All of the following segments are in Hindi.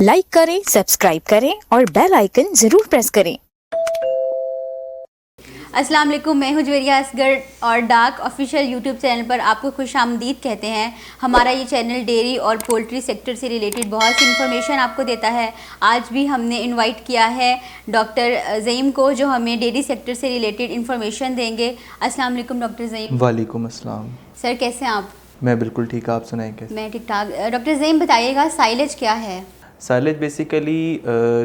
लाइक करें, सब्सक्राइब करें और बेल आइकन जरूर प्रेस करें। अस्सलाम वालेकुम, मैं हूं जुवेरिया असगर और डाक ऑफिशियल यूट्यूब चैनल पर आपको खुशामदीद कहते हैं। हमारा ये चैनल डेयरी और पोल्ट्री सेक्टर से रिलेटेड बहुत सी इन्फॉर्मेशन आपको देता है। आज भी हमने इनवाइट किया है डॉक्टर ज़ईम को, जो हमें डेयरी सेक्टर से रिलेटेड इन्फॉर्मेशन देंगे। अस्सलाम वालेकुम डॉक्टर ज़ईम। वालेकुम अस्सलाम। सर कैसे हैं आप? मैं बिल्कुल ठीक, आप सुनाएं कैसे? मैं ठीक ठाक। डॉक्टर ज़ईम बताइएगा, साइलेज क्या है? साइलेज बेसिकली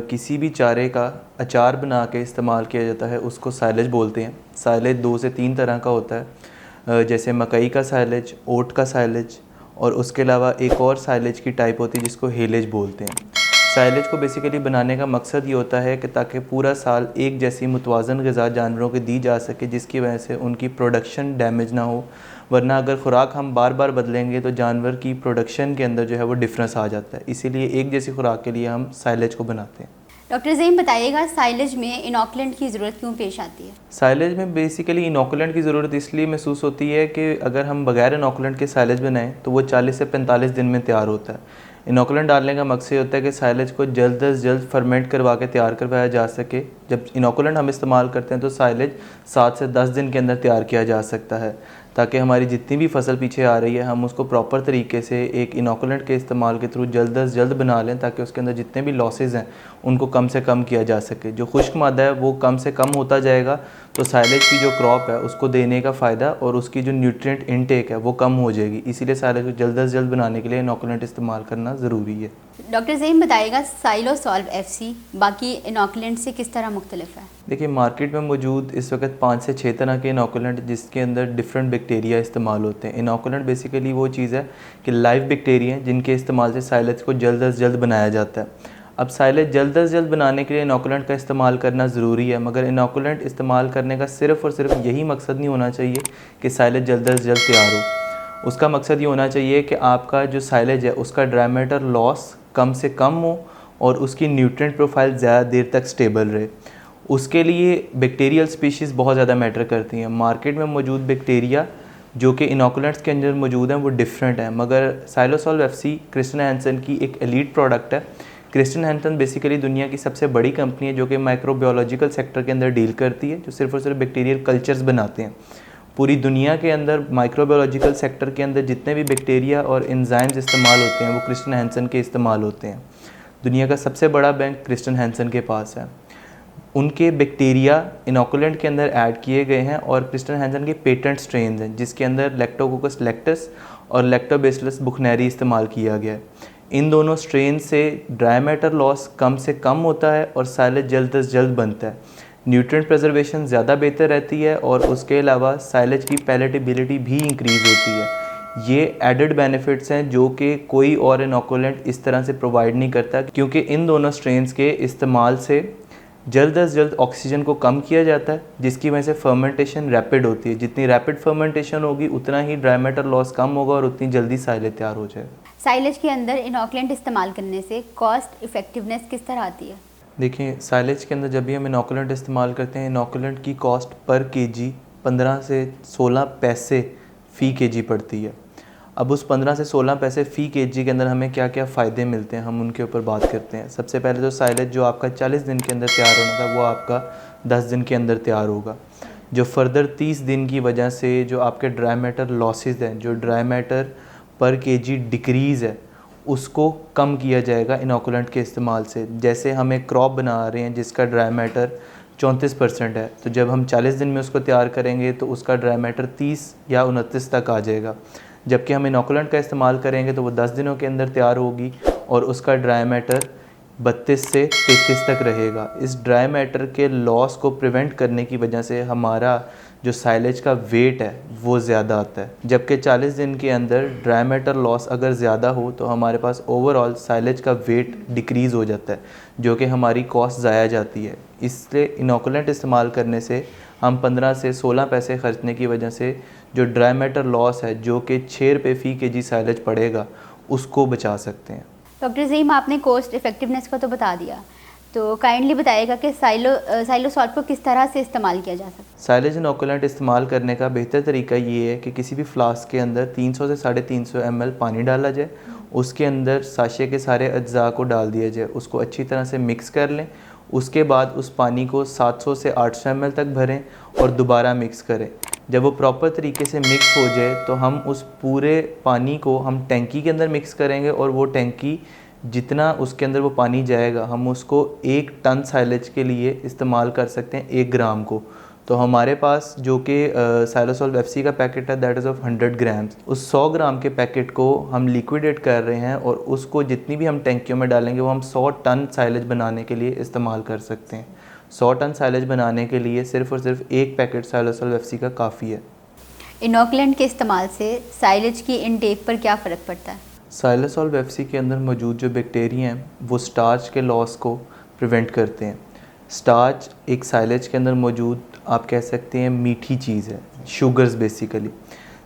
किसी भी चारे का अचार बना के इस्तेमाल किया जाता है, उसको साइलेज बोलते हैं। साइलेज 2 से 3 तरह का होता है, जैसे मकई का साइलेज, ओट का साइलेज, और उसके अलावा एक और साइलेज की टाइप होती है जिसको हेलेज बोलते हैं। साइलेज को बेसिकली बनाने का मकसद ये होता है कि ताकि पूरा साल एक जैसी मुतवाज़न ग़िज़ा जानवरों को दी जा सके, जिसकी वजह से उनकी प्रोडक्शन डैमेज ना हो। वरना अगर ख़ुराक हम बार बार बदलेंगे तो जानवर की प्रोडक्शन के अंदर जो है वो डिफरेंस आ जाता है। इसीलिए एक जैसी खुराक के लिए हम साइलेज को बनाते हैं। डॉक्टर ज़ईम बताइएगा, साइलेज में इनॉकुलेंट की ज़रूरत क्यों पेश आती है? साइलेज में बेसिकली इनॉकुलेंट की ज़रूरत इसलिए महसूस होती है कि अगर हम बगैर इनॉकुलेंट के साइलेज बनाएं तो वो 40 से 45 दिन में तैयार होता है। इनॉकुलेंट डालने का मकसद ये होता है कि साइलेज को जल्द अज जल्द फर्मेंट करवा के तैयार करवाया जा सके। जब इनॉकुलेंट हम इस्तेमाल करते हैं तो साइलेज 7 से 10 दिन के अंदर तैयार किया जा सकता है, ताकि हमारी जितनी भी फसल पीछे आ रही है हम उसको प्रॉपर तरीके से एक इनॉकुलेंट के इस्तेमाल के थ्रू जल्द अज जल्द बना लें, ताकि उसके अंदर जितने भी लॉसेस हैं उनको कम से कम किया जा सके। जो खुश्क मादा है वो कम से कम होता जाएगा, तो साइलेज की जो क्रॉप है उसको देने का फ़ायदा और उसकी जो न्यूट्रिएंट इनटेक है वो कम हो जाएगी। इसीलिए साइलेज को जल्द अज जल्द बनाने के लिए इनॉकुलेंट इस्तेमाल करना ज़रूरी है। डॉक्टर ज़ईम बताइएगा, साइलोसॉल्व FC बाकी इनॉकुलेंट से किस तरह मुख्तलिफ है? देखिए, मार्केट में मौजूद इस वक्त 5 से 6 तरह के इनॉकुलेंट जिसके अंदर डिफरेंट बैक्टीरिया इस्तेमाल होते हैं। इनॉकुलेंट बेसिकली वो चीज़ है कि लाइव बैक्टीरिया जिनके इस्तेमाल से साइलेज को जल्द अज जल्द बनाया जाता है। अब साइलेज जल्द अज जल्द बनाने के लिए इनॉकुलेंट का इस्तेमाल करना ज़रूरी है, मगर इनॉकुलेंट इस्तेमाल करने का सिर्फ़ और सिर्फ यही मकसद नहीं होना चाहिए कि साइलेज जल्द अज जल्द तैयार हो। उसका मकसद ये होना चाहिए कि आपका जो साइलेज है उसका ड्राई मैटर लॉस कम से कम हो और उसकी न्यूट्रिएंट प्रोफाइल ज़्यादा देर तक स्टेबल रहे। उसके लिए बैक्टीरियल स्पीशीज़ बहुत ज़्यादा मैटर करती हैं। मार्केट में मौजूद बैक्टीरिया जो कि इनॉकुलेंट्स के अंदर मौजूद हैं वो डिफरेंट है, मगर साइलोसॉल्व FC क्रिस्टन हैंसन की एक एलीट प्रोडक्ट है। क्रिस्टन हैंसन बेसिकली दुनिया की सबसे बड़ी कंपनी है जो कि माइक्रोबायोलॉजिकल सेक्टर के अंदर डील करती है, जो सिर्फ और सिर्फ बैक्टीरियल कल्चर्स बनाते हैं। पूरी दुनिया के अंदर माइक्रोबायोलॉजिकल सेक्टर के अंदर जितने भी बैक्टीरिया और एंजाइम्स इस्तेमाल होते हैं वो क्रिस्टन हैंसन के इस्तेमाल होते हैं। दुनिया का सबसे बड़ा बैंक क्रिस्टन हैंसन के पास है। उनके बैक्टीरिया इनॉकुलेंट के अंदर ऐड किए गए हैं और क्रिस्टन हैंसन के पेटेंट स्ट्रेन हैं जिसके अंदर लैक्टोकोकस लैक्टस और लैक्टोबैसिलस बुखनेरी इस्तेमाल किया गया है। इन दोनों स्ट्रेन से ड्राई मैटर लॉस कम से कम होता है और साइलेज जल्द अज जल्द बनता है। न्यूट्रिएंट प्रिजर्वेशन ज़्यादा बेहतर रहती है और उसके अलावा साइलेज की पैलेटेबिलिटी भी इंक्रीज़ होती है। ये एडेड बेनिफिट्स हैं जो कि कोई और इनॉकुलेंट इस तरह से प्रोवाइड नहीं करता, क्योंकि इन दोनों स्ट्रेन्स के इस्तेमाल से जल्द अज जल्द ऑक्सीजन को कम किया जाता है, जिसकी वजह से फर्मेंटेशन रैपिड होती है। जितनी रैपिड फर्मेंटेशन होगी उतना ही ड्राई मैटर लॉस कम होगा और उतनी जल्दी साइलेज तैयार हो जाएगा। साइलेज के अंदर इनॉकुलेंट इस्तेमाल करने से कॉस्ट इफ़ेक्टिवनेस किस तरह आती है? देखिए, साइलेज के अंदर जब भी हम इनॉकुलेंट इस्तेमाल करते हैं, इनॉकुलेंट की कॉस्ट पर केजी 15 से 16 पैसे फ़ी केजी पड़ती है। अब उस 15 से 16 पैसे फ़ी केजी के अंदर हमें क्या क्या फ़ायदे मिलते हैं, हम उनके ऊपर बात करते हैं। सबसे पहले तो साइलेज जो आपका 40 दिन के अंदर तैयार होना था वो आपका 10 दिन के अंदर तैयार होगा। जो फर्दर 30 दिन की वजह से जो आपके ड्राई मैटर लॉसेस हैं, जो ड्राई मैटर पर केजी डिक्रीज़ है, उसको कम किया जाएगा इनॉकुलेंट के इस्तेमाल से। जैसे हम एक क्रॉप बना रहे हैं जिसका ड्राई मैटर 34% है, तो जब हम 40 दिन में उसको तैयार करेंगे तो उसका ड्राई मैटर 30 या 29 तक आ जाएगा। जबकि हम इनॉकुलेंट का इस्तेमाल करेंगे तो वो 10 दिनों के अंदर तैयार होगी और उसका ड्राई मैटर 32 से 33 तक रहेगा। इस ड्राई मैटर के लॉस को प्रिवेंट करने की वजह से हमारा जो साइलेज का वेट है वो ज़्यादा आता है। जबकि 40 दिन के अंदर ड्राई मैटर लॉस अगर ज़्यादा हो तो हमारे पास ओवरऑल साइलेज का वेट डिक्रीज़ हो जाता है, जो कि हमारी कॉस्ट ज़ाया जाती है। इसलिए इनॉकुलेंट इस्तेमाल करने से हम 15 से 16 पैसे खर्चने की वजह से जो ड्राई मैटर लॉस है, जो कि 6 रुपये फ़ी केजी साइलेज पड़ेगा, उसको बचा सकते हैं। डॉक्टर ज़ईम, आपने कॉस्ट इफ़ेक्टिवनेस का तो बता दिया, तो काइंडली बताइएगा कि साइलोसॉल्व को किस तरह से इस्तेमाल किया जा सकता है? साइलेज इनॉकुलेंट इस्तेमाल करने का बेहतर तरीका ये है कि किसी भी फ्लास्क के अंदर 300 से 350 ml पानी डाला जाए, उसके अंदर साशे के सारे अज्जा को डाल दिया जाए, उसको अच्छी तरह से मिक्स कर लें। उसके बाद उस पानी को 700 से 800 ml तक भरें और दोबारा मिक्स करें। जब वो प्रॉपर तरीके से मिक्स हो जाए तो हम उस पूरे पानी को हम टैंकी के अंदर मिक्स करेंगे और वो टैंकी जितना उसके अंदर वो पानी जाएगा हम उसको 1 टन साइलेज के लिए इस्तेमाल कर सकते हैं 1 ग्राम को। तो हमारे पास जो कि साइलोसॉल्व FC का पैकेट है दैट इज़ ऑफ 100 ग्राम्स, उस 100 ग्राम के पैकेट को हम लिक्विडेट कर रहे हैं और उसको जितनी भी हम टैंकियों में डालेंगे वो हम 100 टन साइलेज बनाने के लिए इस्तेमाल कर सकते हैं। 100 टन साइलेज बनाने के लिए सिर्फ़ और सिर्फ 1 पैकेट साइलोसॉल्व FC का काफ़ी है। इनोकुलेंट के इस्तेमाल से साइलेज की इनटेक पर क्या फ़र्क पड़ता है? साइलोसॉल्व FC के अंदर मौजूद जो बैक्टीरिया हैं वो स्टार्च के लॉस को प्रिवेंट करते हैं। स्टार्च एक साइलेज के अंदर मौजूद आप कह सकते हैं मीठी चीज़ है, शुगर्स बेसिकली।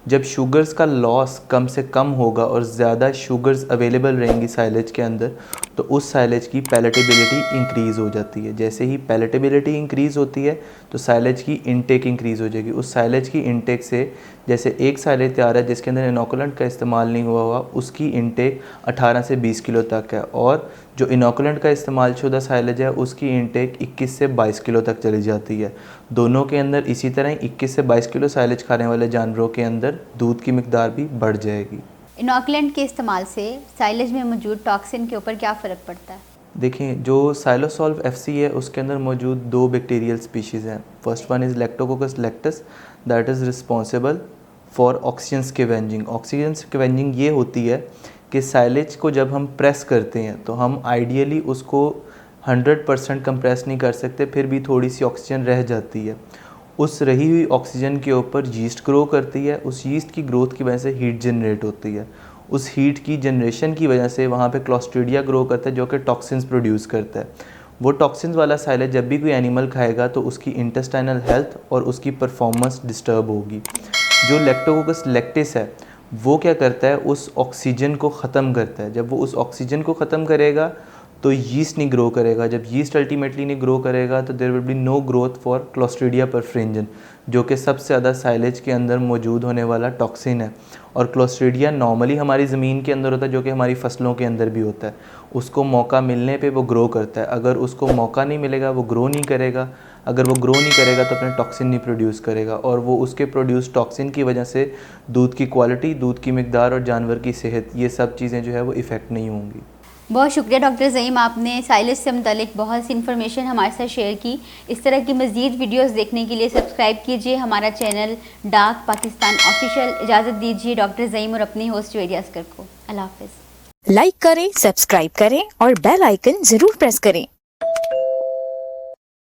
जब शुगर्स का लॉस कम से कम होगा और ज़्यादा शुगर्स अवेलेबल रहेंगी साइलेज के अंदर तो उस साइलेज की पैलेटेबिलिटी इंक्रीज़ हो जाती है। जैसे ही पैलेटेबिलिटी इंक्रीज़ होती है तो साइलेज की इनटेक इंक्रीज़ हो जाएगी। उस साइलेज की इनटेक से जैसे एक साइलेज तैयार है जिसके अंदर इनोकुलेंट का इस्तेमाल नहीं हुआ उसकी इनटेक 18 से 20 किलो तक है और जो इनोकुलेंट का इस्तेमाल शुदा साइलेज है उसकी इनटेक 21 से 22 किलो तक चली जाती है। दोनों के अंदर इसी तरह 21 से 22 किलो साइलेज खाने वाले जानवरों के अंदर दूध की मिकदार भी बढ़ जाएगी। इनोकुलेंट के इस्तेमाल से साइलेज में मौजूद टॉक्सिन के ऊपर क्या फ़र्क पड़ता है? देखिए, जो साइलोसॉल्व FC है उसके अंदर मौजूद 2 बैक्टीरियल स्पीशीज़ हैं। First one is lactococcus lactis that is responsible for oxygen scavenging. Oxygen scavenging ये होती है कि साइलेज को जब हम प्रेस करते हैं तो हम आइडियली उसको 100% कंप्रेस नहीं कर सकते, फिर भी थोड़ी सी ऑक्सीजन रह जाती है। उस रही हुई ऑक्सीजन के ऊपर यीस्ट ग्रो करती है, उस यीस्ट की ग्रोथ की वजह से हीट जनरेट होती है। उस हीट की जनरेशन की वजह से वहाँ पे क्लोस्ट्रीडिया ग्रो करता है जो कि टॉक्सिन्स प्रोड्यूस करता है। वो टॉक्सिन्स वाला साइलेज जब भी कोई एनिमल खाएगा तो उसकी इंटेस्टाइनल हेल्थ और उसकी परफॉर्मेंस डिस्टर्ब होगी। जो लैक्टोकोकस लैक्टिस है वो क्या करता है, उस ऑक्सीजन को ख़त्म करता है। जब वो उस ऑक्सीजन को ख़त्म करेगा तो यीस्ट नहीं ग्रो करेगा। जब यीस्ट अल्टीमेटली नहीं ग्रो करेगा तो there will be no growth for clostridia perfringens जो कि सबसे ज़्यादा साइलेज के अंदर मौजूद होने वाला टॉक्सिन है। और क्लोस्ट्रीडिया नॉर्मली हमारी ज़मीन के अंदर होता है जो कि हमारी फसलों के अंदर भी होता है। उसको मौका मिलने पे वो ग्रो करता है, अगर उसको मौका नहीं मिलेगा वो ग्रो नहीं करेगा। अगर वो ग्रो नहीं करेगा तो अपने टॉक्सिन नहीं प्रोड्यूस करेगा और वो उसके प्रोड्यूस टॉक्सिन की वजह से दूध की क्वालिटी, दूध की मिकदार और जानवर की सेहत, ये सब चीज़ें जो है वो इफ़ेक्ट नहीं होंगी। बहुत शुक्रिया डॉक्टर ज़ईम, आपने साइलेज से मुतालिक बहुत सी इन्फॉर्मेशन हमारे साथ शेयर की। इस तरह की मज़ीद वीडियोस देखने के लिए सब्सक्राइब कीजिए हमारा चैनल डाक पाकिस्तान ऑफिशियल। इजाज़त दीजिए डॉक्टर ज़ईम और अपनी होस्ट जुवेरिया असगर को। अल्लाह हाफ़िज़। लाइक करें, सब्सक्राइब करें और बेल आइकन जरूर प्रेस करें।